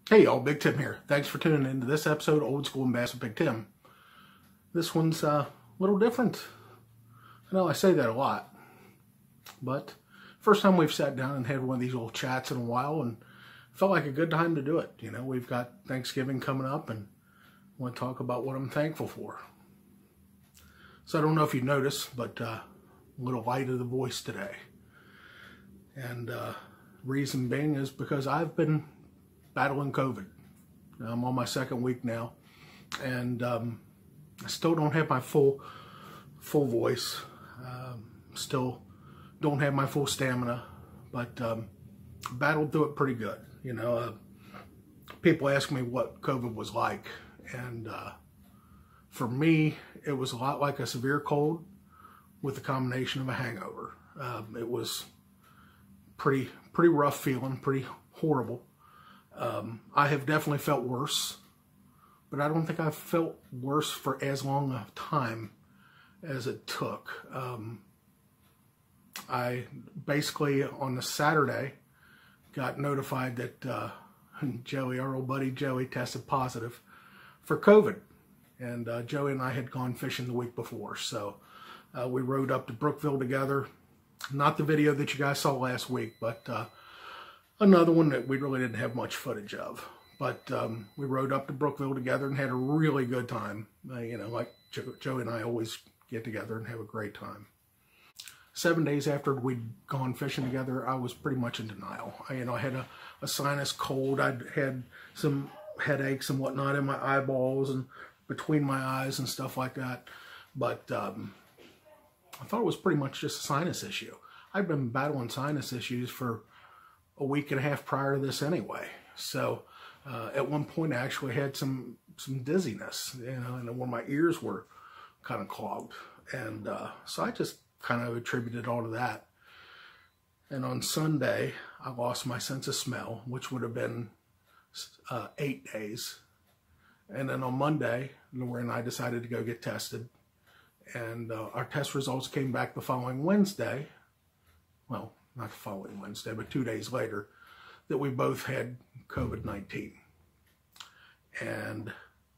Hey y'all, Big Tim here. Thanks for tuning in to this episode of Old School and Bass with Big Tim. This one's a little different. I know I say that a lot, but first time we've sat down and had one of these little chats in a while, and felt like a good time to do it. You know, we've got Thanksgiving coming up, and I want to talk about what I'm thankful for. So I don't know if you noticed, but a little light of the voice today. And reason being is because I've been battling COVID. I'm on my second week now, and I still don't have my full voice. Still don't have my full stamina, but battled through it pretty good. You know, people ask me what COVID was like, and for me, it was a lot like a severe cold with a combination of a hangover. It was pretty rough feeling, pretty horrible. I have definitely felt worse, but I don't think I've felt worse for as long a time as it took. I basically, on the Saturday, got notified that Joey, our old buddy Joey, tested positive for COVID. And Joey and I had gone fishing the week before, so we rode up to Brookville together. Not the video that you guys saw last week, but another one that we really didn't have much footage of. But we rode up to Brookville together and had a really good time. You know, like Joey and I always get together and have a great time. 7 days after we'd gone fishing together, I was pretty much in denial. I had a sinus cold. I'd had some headaches and whatnot in my eyeballs and between my eyes and stuff like that. But I thought it was pretty much just a sinus issue. I'd been battling sinus issues for a week and a half prior to this anyway. So at one point I actually had some dizziness, you know, and one of my ears were kind of clogged. And so I just kind of attributed all to that. And on Sunday, I lost my sense of smell, which would have been 8 days. And then on Monday, Laura and I decided to go get tested. And our test results came back the following Wednesday. Well, not the following Wednesday, but 2 days later, that we both had COVID-19. And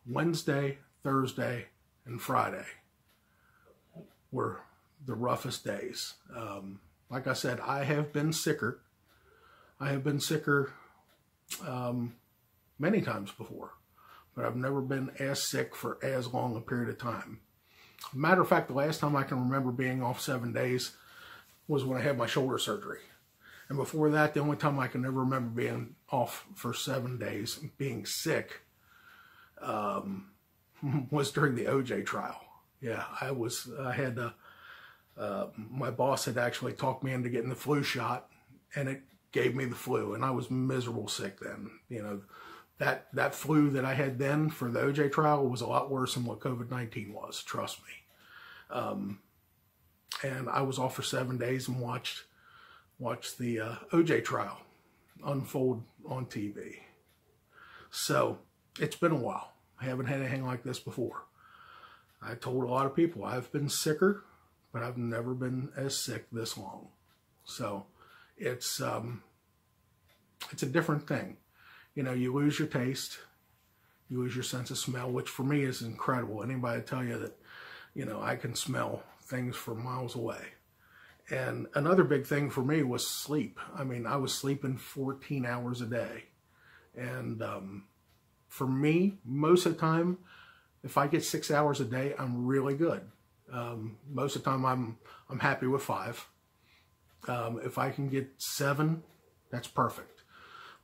Wednesday, Thursday, and Friday were the roughest days. Like I said, I have been sicker. I have been sicker many times before, but I've never been as sick for as long a period of time. Matter of fact, the last time I can remember being off 7 days was when I had my shoulder surgery. And before that, the only time I can ever remember being off for 7 days, being sick, was during the OJ trial. Yeah, my boss had actually talked me into getting the flu shot, and it gave me the flu, and I was miserable sick then. You know, that flu that I had then for the OJ trial was a lot worse than what COVID-19 was, trust me. And I was off for 7 days and watched the OJ trial unfold on TV. So it's been a while. I haven't had anything like this before. I told a lot of people I've been sicker, but I've never been as sick this long. So it's a different thing. You know, you lose your taste, you lose your sense of smell, which for me is incredible. Anybody tell you that, you know, I can smell things from miles away. And another big thing for me was sleep. I mean, I was sleeping 14 hours a day. And for me, most of the time, if I get 6 hours a day, I'm really good. Most of the time, I'm happy with 5. If I can get 7, that's perfect.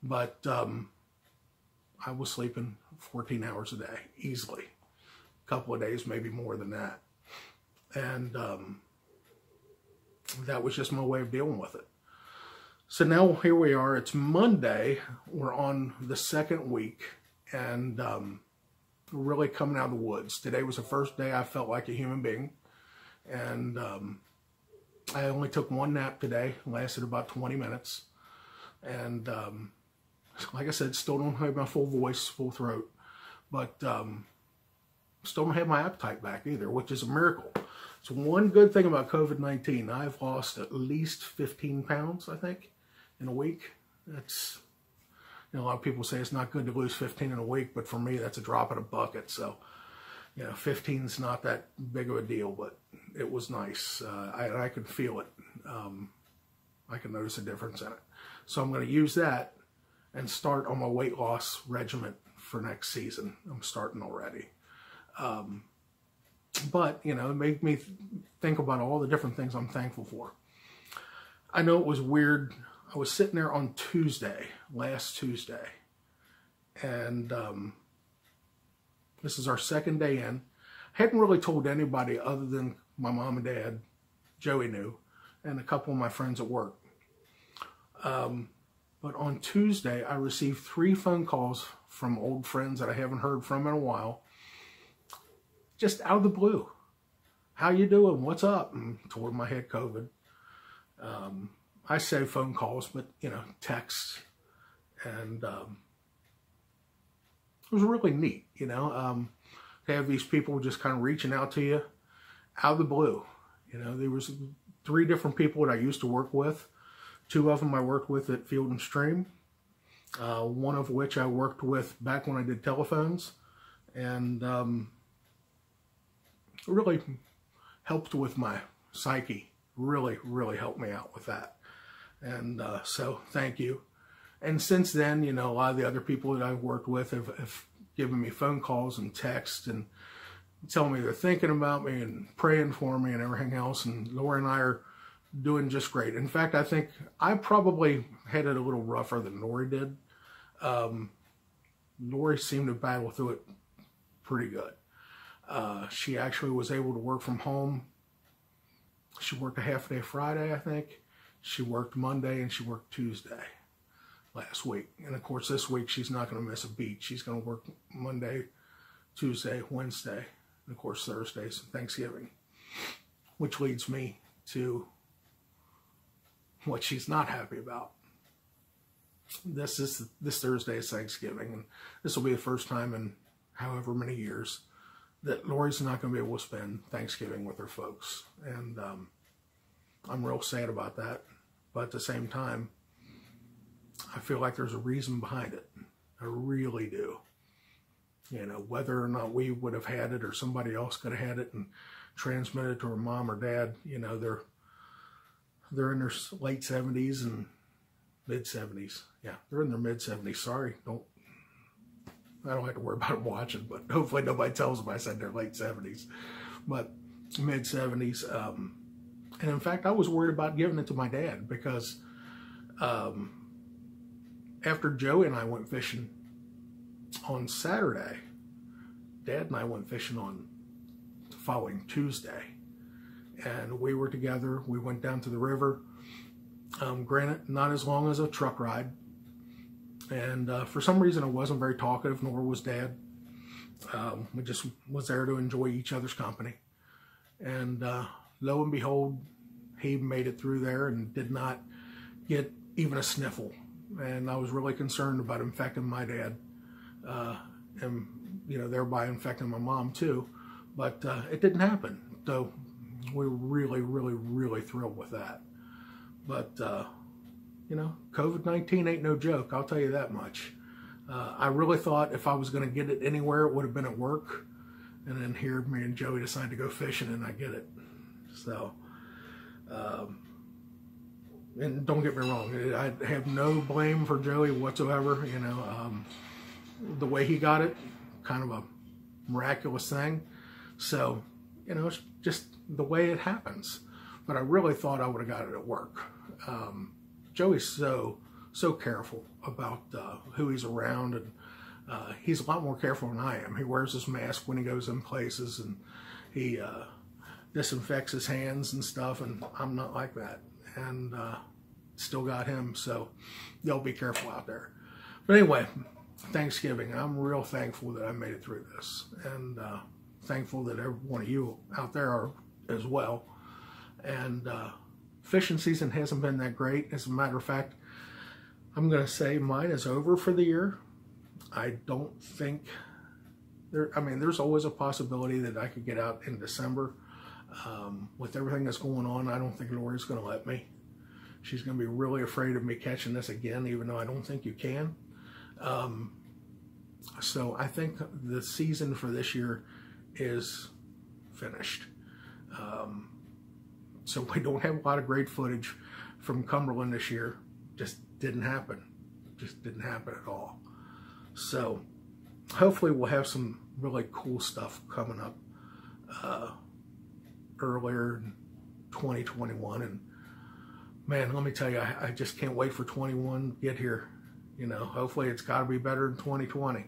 But I was sleeping 14 hours a day, easily. A couple of days, maybe more than that. And that was just my way of dealing with it. So now here we are. It's Monday. We're on the second week, and we're really coming out of the woods. Today was the first day I felt like a human being, and I only took one nap today. It lasted about 20 minutes, and like I said, still don't have my full voice, full throat, but still don't have my appetite back either, which is a miracle. So one good thing about COVID-19, I've lost at least 15 pounds, I think, in a week. You know, a lot of people say it's not good to lose 15 in a week, but for me, that's a drop in a bucket. So, you know, 15 is not that big of a deal, but it was nice. I could feel it. I can notice a difference in it. So I'm going to use that and start on my weight loss regimen for next season. I'm starting already. But, you know, it made me think about all the different things I'm thankful for. I know it was weird. I was sitting there on Tuesday, last Tuesday, and this is our second day in. I hadn't really told anybody other than my mom and dad. Joey knew, and a couple of my friends at work. But on Tuesday, I received 3 phone calls from old friends that I haven't heard from in a while, just out of the blue. How you doing? What's up? And told them I had COVID. I say phone calls, but, you know, texts. And it was really neat, you know, to have these people just kind of reaching out to you out of the blue. You know, there was 3 different people that I used to work with. 2 of them I worked with at Field and Stream. One of which I worked with back when I did telephones. And really helped with my psyche. Really, really helped me out with that. And so thank you. And since then, you know, a lot of the other people that I've worked with have given me phone calls and texts and telling me they're thinking about me and praying for me and everything else. And Lori and I are doing just great. In fact, I think I probably had it a little rougher than Lori did. Lori seemed to battle through it pretty good. She actually was able to work from home. She worked a half day Friday, I think. She worked Monday and she worked Tuesday last week. And of course, this week she's not going to miss a beat. She's going to work Monday, Tuesday, Wednesday, and of course Thursday's Thanksgiving. Which leads me to what she's not happy about. This Thursday is Thanksgiving, and this will be the first time in however many years that Lori's not going to be able to spend Thanksgiving with her folks. And I'm real sad about that. But at the same time, I feel like there's a reason behind it. I really do. You know, whether or not we would have had it or somebody else could have had it and transmitted it to her mom or dad, you know, they're in their late 70s and mid 70s. Yeah, they're in their mid 70s. Sorry, I don't have to worry about them watching, but hopefully nobody tells them I said they're late 70s. But mid 70s. And in fact, I was worried about giving it to my dad because after Joey and I went fishing on Saturday, Dad and I went fishing on the following Tuesday. And we were together. We went down to the river. Granted, not as long as a truck ride. And for some reason, I wasn't very talkative, nor was Dad. We just was there to enjoy each other's company. And lo and behold, he made it through there and did not get even a sniffle. And I was really concerned about infecting my dad. And, you know, thereby infecting my mom too. But it didn't happen. So we're really, really, really thrilled with that. But, you know, COVID-19 ain't no joke, I'll tell you that much. I really thought if I was going to get it anywhere, it would have been at work. And then here, me and Joey decided to go fishing, and I get it. So, and don't get me wrong, I have no blame for Joey whatsoever. You know, the way he got it, kind of a miraculous thing. So, you know, it's just the way it happens. But I really thought I would have got it at work. Joey's so careful about who he's around, and he's a lot more careful than I am. He wears his mask when he goes in places, and he disinfects his hands and stuff, and I'm not like that. And still got him, so y'all be careful out there. But anyway, Thanksgiving, I'm real thankful that I made it through this, and thankful that every one of you out there are as well. And fishing season hasn't been that great. As a matter of fact, I'm going to say mine is over for the year. I don't think I mean, there's always a possibility that I could get out in December. With everything that's going on, I don't think Lori's going to let me. She's going to be really afraid of me catching this again, even though I don't think you can. So I think the season for this year is finished. So we don't have a lot of great footage from Cumberland this year. Just didn't happen. Just didn't happen at all. So hopefully we'll have some really cool stuff coming up earlier in 2021. And man, let me tell you, I just can't wait for 21 to get here. You know, hopefully it's got to be better than 2020.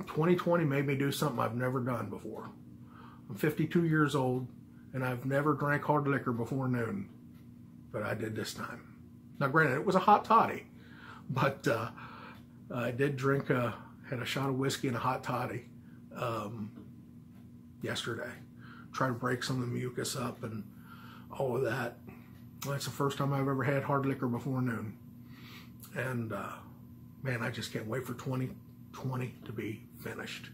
2020 made me do something I've never done before. I'm 52 years old, and I've never drank hard liquor before noon, but I did this time. Now, granted, it was a hot toddy, but I did drink, had a shot of whiskey and a hot toddy yesterday. Try to break some of the mucus up and all of that. That's the first time I've ever had hard liquor before noon. And man, I just can't wait for 2020 to be finished.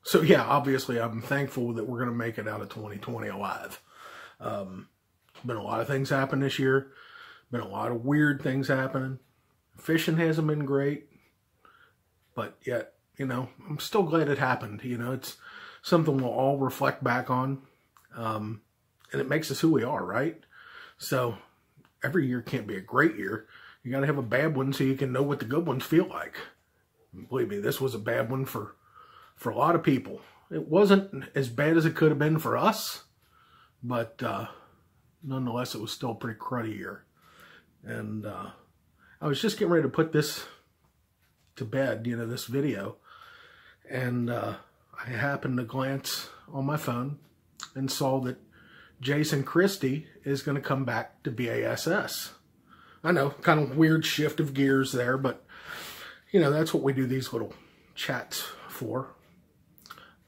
So yeah, obviously I'm thankful that we're going to make it out of 2020 alive. Been a lot of things happen this year. Been a lot of weird things happening. Fishing hasn't been great, but yet, you know, I'm still glad it happened. You know, it's something we'll all reflect back on, and it makes us who we are, right? So every year can't be a great year. You got to have a bad one so you can know what the good ones feel like. And believe me, this was a bad one for a lot of people. It wasn't as bad as it could have been for us, but nonetheless, it was still a pretty cruddy year. And I was just getting ready to put this to bed, you know, this video, and I happened to glance on my phone and saw that Jason Christie is going to come back to BASS. I know, kind of weird shift of gears there, but, you know, that's what we do these little chats for.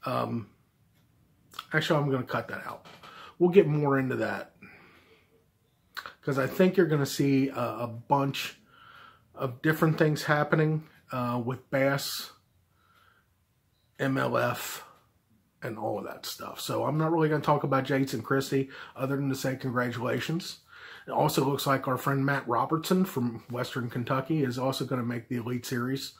Actually, I'm going to cut that out. We'll get more into that, because I think you're going to see a bunch of different things happening with Bass, MLF, and all of that stuff. So I'm not really going to talk about Jason Christie other than to say congratulations. It also looks like our friend Matt Robertson from Western Kentucky is also going to make the Elite Series.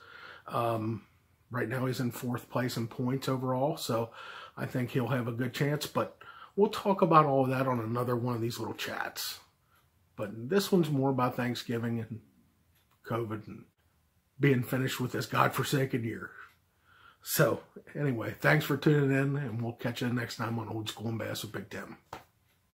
Right now he's in 4th place in points overall, so I think he'll have a good chance. But we'll talk about all of that on another one of these little chats. But this one's more about Thanksgiving and COVID and being finished with this godforsaken year. So, anyway, thanks for tuning in, and we'll catch you next time on Old School and Bass with Big Tim.